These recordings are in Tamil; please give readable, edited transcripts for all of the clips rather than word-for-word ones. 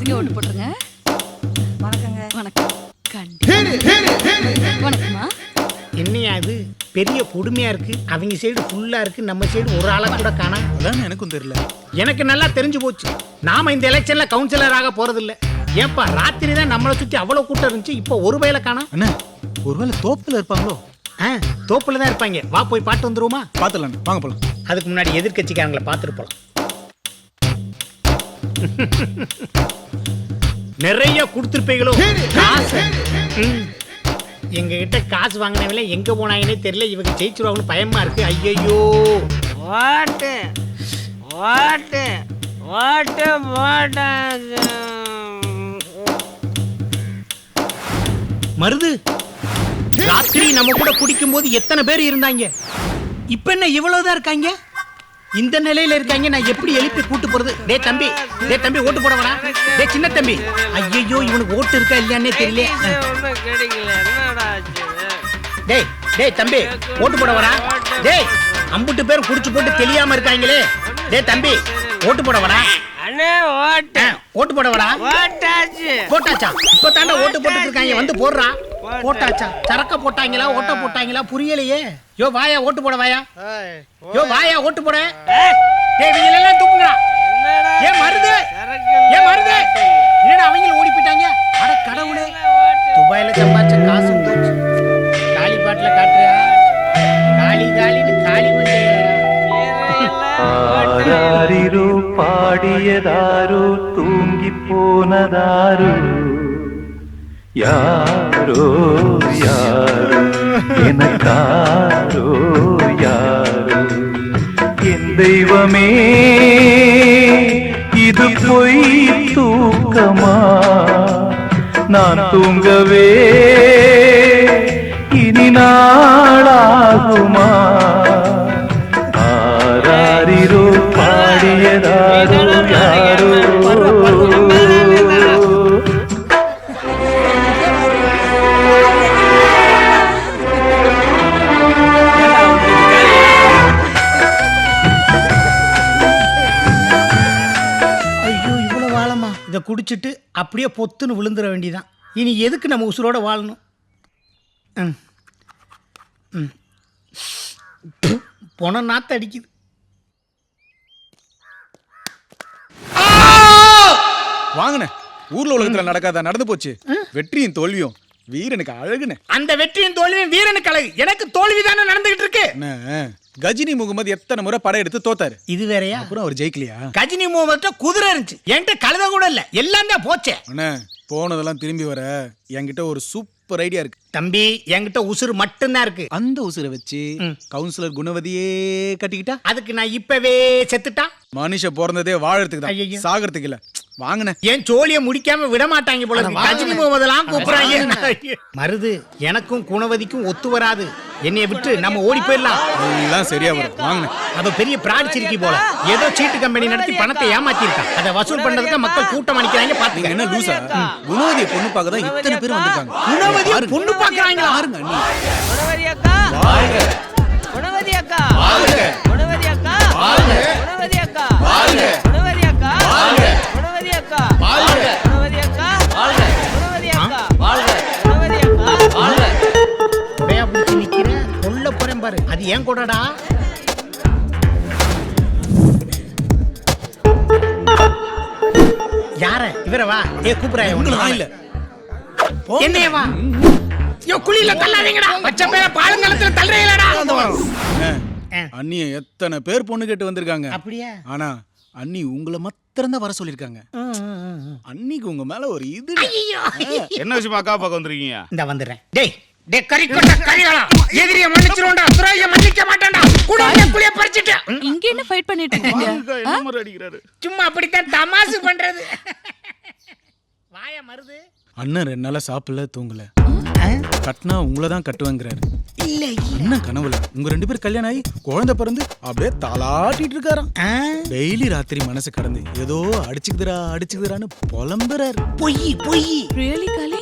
எல்லாத்துக்கும் ஓட்டு போட்டுருங்க. வணக்கங்க. வணக்கம். வணக்கம்மா. என்னையா அது பெரிய கொடுமையா இருக்கு. அவங்க சைடு ஃபுல்லா இருக்கு, நம்ம சைடு ஒரு ஆளை கூட காணா. அதான் எனக்கும் தெரியல. எனக்கு நல்லா தெரிஞ்சு போச்சு. நாம இந்த எலெக்ஷன்ல கவுன்சிலராக போறது இல்ல. ஏன்பா ராத்திரி தான் நம்மளை சுத்தி அவ்வளவு கூட்டம் இருந்துச்சு, இப்போ ஒரு வேலை காணா. அண்ணா ஒருவேளை தோப்புல இருப்பாங்களோ? தோப்புல தான் இருப்பாங்க. வா போய் பாட்டு வந்துருவோமா? பாத்துலாம், வாங்க போலாம். அதுக்கு முன்னாடி எதிர்கட்சிக்காரங்களை பார்த்துட்டு போலாம். நிறைய கொடுத்துருப்பீங்களோ காசு. எங்க கிட்ட காசு வாங்கினவங்கள எங்க போனாங்கன்னே தெரியல. இவங்க ஜெயிச்சிருவாங்கன்னு பயமா இருக்கு. ஐயோ வாட்டு வாட்டு வாட்டு வாட்டாது மருது. ராத்திரி நம்ம கூட குடிக்கும் போது எத்தனை பேர் இருந்தாங்க, இப்ப என்ன இவ்வளவுதான் இருக்காங்க? இந்த நிலையில இருக்காங்க. நான் எப்படி எழுப்பி கூட்டு போறது? டே தம்பி, டே தம்பி ஓட்டு போட வரா. டே சின்ன தம்பி. ஐயோ இவனுக்கு ஓட்டு இருக்கா இல்லையானே தெரியல. ஒன்றும் கிடைக்கல. என்னடா ஆச்சு? டேய் டேய் தம்பி ஓட்டு போட வரா. டேய் அம்புட்டு பேர் குடிச்சு போட்டு தெரியாம இருக்காங்களே. டே தம்பி ஓட்டு போட வரா. அண்ணே ஓட்டு ஓட்டு போட வரா. ஓட்டாச்சு. போட்டாச்சா? இப்ப தாண்டா ஓட்டு போட்டுட்டு இருக்காங்க, வந்து போடுறா. போட்டாச்சா? சரக்க போட்டாங்களா ஓட்ட போட்டாங்களா புரியலையே. யோ வாயா ஓட்டு போட வாயா. யோ வாயா ஓட்டு போட. டேய் இவங்க எல்லாம் தூக்குங்கடா. ஏ மருது, ஏ மருது. என்னடா அவங்க ஓடி போயிட்டாங்க? அட கடவுளே, துபாயில சம்பாதிச்ச காசு போச்சு. காலி பாட்டுல காட்டுறியா? காலி காலின்னு காலி பண்ணிடுறா. ஆராரிரோ பாடியதாரோ தூங்கி போனதாரோ யாரோ யாரோ எனக்காரோ யாரோ என் தெய்வமே இது பொய் தூக்கமா நான் தூங்கவே இனி நாளாகுமா ஆராரிரோ பாடியதாரோ யாரோ இதை குடிச்சிட்டு அப்படியே பொத்துன்னு விழுந்துட வேண்டியதான். இனி எதுக்கு நம்ம உசுரோட வாழணும்? பொண நாத்த அடிக்குது. வாங்கண்ணே, ஊர்ல உலகத்துல நடக்காத நடந்து போச்சு. வெற்றியும் தோல்வியும் வீரனுக்கு அழகுனே. அந்த வெற்றியும் தோல்வியும் வீரனுக்கு அழகு. எனக்கு தோல்வி தானே நடந்துகிட்டு இருக்கு. கஜினி முகமது எத்தனை முறை படம் எடுத்து தோத்தாரு. இது வேறயா? அப்புறம் அவர் ஜெயிக்கலையா? கஜினி முகமது குதிரை இருந்துச்சு, என்கிட்ட கழுத கூட இல்ல. எல்லாம் தான் போச்சே. அண்ணே போனதெல்லாம் திரும்பி வர என்கிட்ட ஒரு சூப்பர் ஐடியா இருக்கு. தம்பி என்கிட்ட உசுறு மட்டும்தான் இருக்கு. அந்த உசுரை வச்சு கவுன்சிலர் குணவதியே கட்டிக்கிட்டா அதுக்கு நான் இப்பவே செத்துட்டா. மனுஷ பிறந்ததே வாழறதுக்கு தான், சாகிறதுக்கு இல்ல. வாங்கண்ணே. ஏன் சோழிய முடிக்காம விட மாட்டாங்க போல. கஜினி முகமதெல்லாம் கூப்பிடுறாங்க. மருது எனக்கும் குணவதிக்கும் ஒத்து வராது. என்னைய விட்டு நம்ம ஓடி போயிடலாம். எல்லாம் சரியா வரும். வாங்கண்ணே. அது பெரிய பிராடிச்சிருக்கி போல. ஏதோ சீட்டு கம்பெனி நடத்தி பணத்தை ஏமாத்திருக்கான். அதை வசூல் பண்றதுக்கு மக்கள் கூட்டம் அடிக்கிறாங்க. பாத்துங்க. என்ன லூசா? குணவதியை பொண்ணு பார்க்க தான் இத்தனை பேர் வந்திருக்காங்க. குணவதியை பொண்ணு பார்க்கறாங்க. பாருங்க அண்ணி. குணவதி அக்கா வாழ்க. குணவதி அக்கா வாழ்க. குணவதி அக்கா வாழ்க. குணவதி அக்கா வாழ்க. குணவதி அக்கா வாழ்க. குணவதி அக்கா வாழ்க. குணவதி அக்கா வாழ்க. குணவதி அக்கா வாழ்க. குணவதி அக்கா வாழ்க. உடையா பிடிச்சி நிக்கிற கொல்ல போறேன் பாரு. அது ஏன் கூடடா? யார இவரவா? ஏ கூப்பிடுறாய. உங்களா இல்ல என்னைய வா. யோ குளியில தள்ளாதீங்கடா. பச்சை பேர பாலங்கலத்துல தள்ளுறீங்களாடா. அண்ணிய எத்தனை பேர் பொண்ணு கேட்டு வந்திருக்காங்க. அப்படியே? ஆனா அண்ணி உங்களை மாத்திரம் தான் வர சொல்லிருக்காங்க. அன்னிக்கு உங்க மேல ஒரு இது. என்ன விஷயமா அக்கா பார்க்க வந்திருக்கீங்க? இந்த வந்துடுறேன். டேய் டே கறிக்கொட்ட கறிகளா, எதிரிய மன்னிச்சிரோண்டா, துரைய மன்னிக்க மாட்டான்டா. குடிய குளிய பறிச்சிட்டு இங்க என்ன ஃபைட் பண்ணிட்டு இருக்கீங்க? என்ன மாதிரி அடிக்கிறாரு? சும்மா அப்படித்தான் தமாசு பண்றது. வாய மருது. அண்ணன் 2 நாளா சாப்பிடல, தூங்கல. கட்டினா உங்களை தான் கட்டுவாங்கிறாரு. இல்ல அண்ணன் கனவுல உங்க 2 பேர் கல்யாணம் ஆகி குழந்தை பிறந்து அப்படியே தாளாட்டிட்டு இருக்காராம். டெய்லி ராத்திரி மனசு கடந்து ஏதோ அடிச்சுக்குதுரான்னு புலம்புறாரு. பொய் பொய். ரியலி காலி?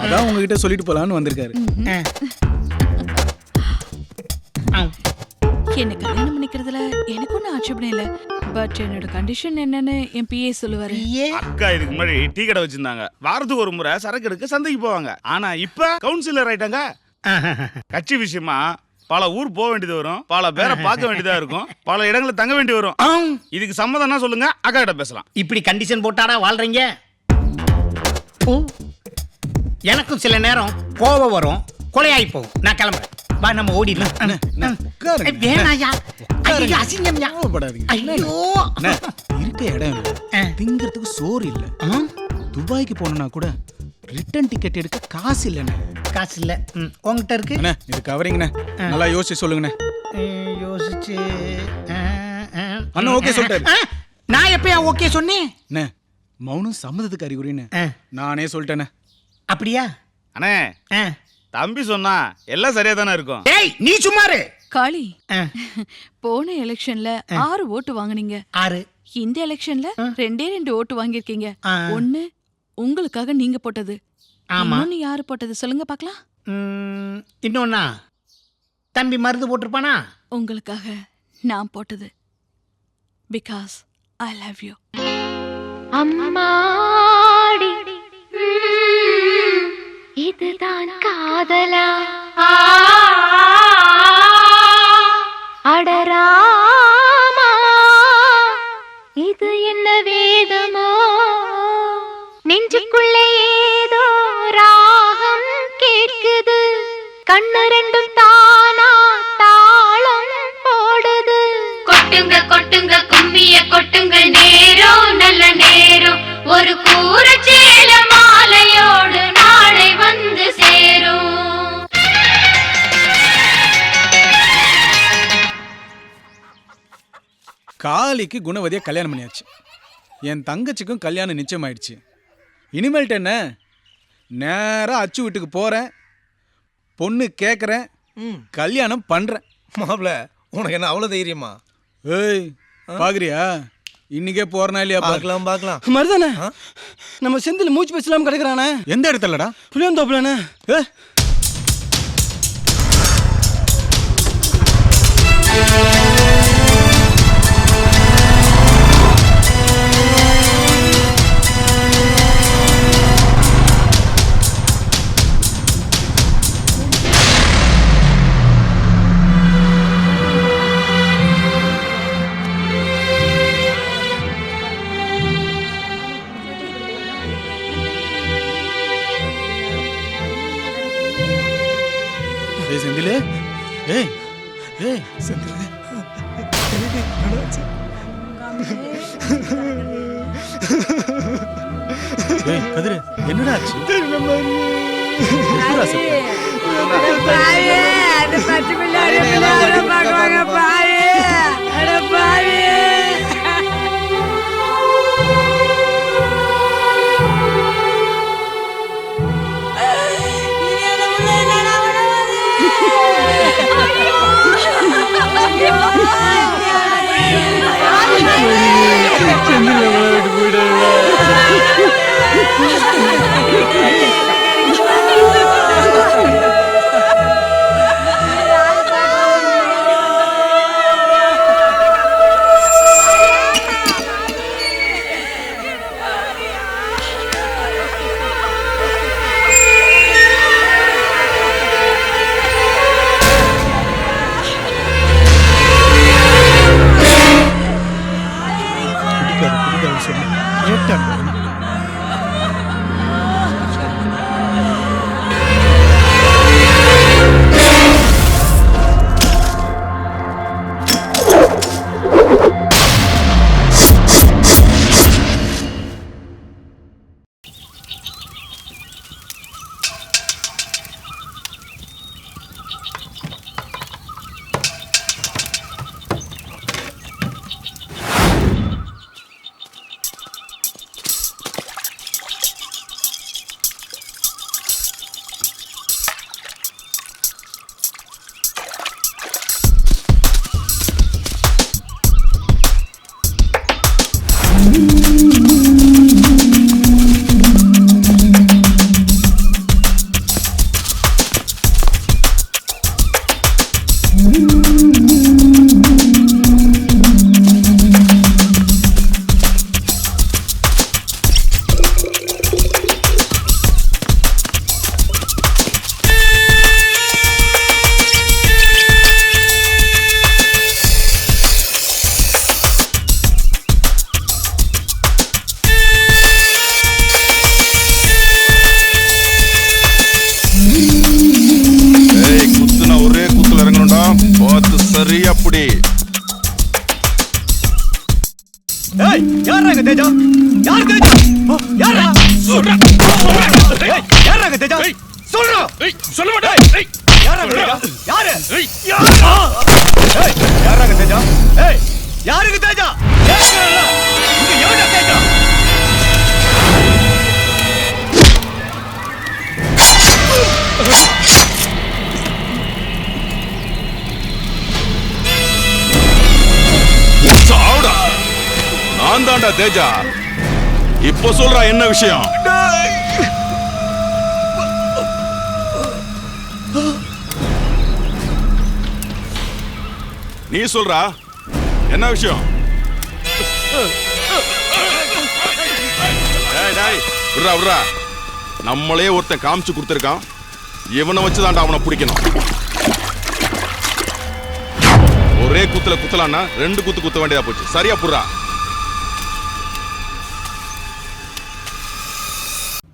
அதான் உங்ககிட்ட சொல்லிட்டு போலான்னு வந்திருக்காரு. என்ன கல்யாணம் பண்ணிக்கிறதுல எனக்கு ஒன்னும் ஆட்சேபணம் இல்ல. பட் என்னோட கண்டிஷன் என்னன்னு என் பிஏ சொல்லுவாரு. அக்கா இதுக்கு முன்னாடி டீ கடை வச்சிருந்தாங்க. வாரத்துக்கு ஒரு முறை சரக்கு எடுக்க சந்தைக்கு போவாங்க. ஆனா இப்ப கவுன்சிலர் ஆயிட்டாங்க. கட்சி விஷயமா பல ஊர் போக வேண்டியது வரும், பல பேரை பார்க்க வேண்டியதா இருக்கும், பல இடங்களை தங்க வேண்டி வரும். இதுக்கு சம்மதம்னா சொல்லுங்க, அக்கா கிட்ட பேசலாம். இப்படி கண்டிஷன் போட்டாடா வாழ்றீங்க? எனக்கும் சில நேரம் கோபம் வரும், கொலையாயி போகும். நான் கிளம்புறேன். வா நம்ம ஓடிடலாம். வேணாயா, அசிங்கம்யா. ஐயோ இருக்க இடம் இல்ல, திங்கிறதுக்கு சோறு இல்ல. துபாய்க்கு போனா கூட ரிட்டர்ன் டிக்கெட் எடுக்க காசு இல்லண்ணே. காசு இல்ல உங்ககிட்ட இருக்கு? இது கவரிங்கண்ணே, நல்லா யோசிச்சு சொல்லுங்கண்ணே. யோசிச்சு அண்ணா ஓகே சொல்லிட்டாரு. நான் எப்பயா ஓகே சொன்னேன்? மௌனம் சம்மதத்துக்கு அறிகுறின்னு நானே சொல்லிட்டேனே. அப்படியா அண்ணே? தம்பி சொன்னா எல்லாம் சரியா தானே இருக்கும். டேய் நீ சும்மாரு. காளி, போன எலெக்ஷன்ல 6 ஓட்டு வாங்குனீங்க. 6. இந்த எலெக்ஷன்ல 2 ஓட்டு வாங்கிருக்கீங்க. ஒன்னு உங்களுக்காக நீங்க போட்டது. ஆமா. இன்னொன்னு யாரு போட்டது சொல்லுங்க பார்க்கலாம். இன்னொன்னா தம்பி மருந்து போட்டிருப்பானா? உங்களுக்காக நான் போட்டது. Because I love you. அம்மாடி இதுதான் காதலா? அடராமா இது என்ன வேதமோ? நெஞ்சுக்குள்ளே ஏதோ ராகம் கேட்குது, கண்ணு ரெண்டும் தானா தாளம் போடுது. கொட்டுங்க கொட்டுங்க கும்மிய கொட்டுங்க, நேரம் நல்ல நேரம், ஒரு கூரச்சேல மாலையோடு நாளை வந்து சேரும். காளிக்கு குணவதியை கல்யாணம் பண்ணியாச்சு. என் தங்கச்சிக்கும் கல்யாணம் நிச்சயம் ஆயிடுச்சு. இனிமேல்ட்டு என்ன, நேரா அச்சு வீட்டுக்கு போறேன், பொண்ணு கேட்குறேன், கல்யாணம் பண்றேன். மாப்பிள்ள உனக்கு என்ன அவ்வளோ தைரியமா? ஏய் பாக்குறியா, இன்னைக்கே போறனா இல்லையா? பார்க்கலாம் பார்க்கலாம். மருதானே, நம்ம செந்தில் மூச்சு பேசலாம் கிடைக்கிறானே. எந்த இடத்துலடா? புளியந்தோப்புலண்ணே. செந்தில், ஏய் ஏய் செந்தில், ஏய் கதிரு, என்னடா ஆச்சு? சரியா புடி. ஏய் யாரங்க தேஜா? யார் தேஜா? யாரா? சொல்றா. ஏய் யாரங்க தேஜா? சொல்றா. ஏய் சொல்ல மாட்டேன். ஏய் யாரங்க தேஜா? யாரு? ஏய் யாரங்க தேஜா? ஏய் யாருங்க தேஜா? கேக்குறல. இங்க எவன்டா தேஜா? சாவுடா. நான் தான்டா தேஜா. இப்போ சொல்றா என்ன விஷயம்? நீ சொல்றா என்ன விஷயம்? டேய் டேய் விட்றா விட்றா. நம்மளே ஒருத்தன் காமிச்சு கொடுத்துருக்கான். இவனை வச்சுதான்டா அவனை பிடிக்கணும். ஒரே குத்துல குத்தலான்னா 2 குத்து குத்த வேண்டியதா போச்சு. சரியா புடுறா.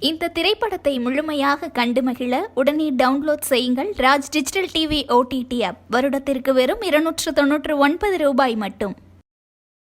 இந்த திரைப்படத்தை முழுமையாக கண்டு மகிழ உடனே டவுன்லோட் செய்யுங்கள் Raj digital TV OTT app. வருடத்திற்கு வெறும் 299 ரூபாய் மட்டும்.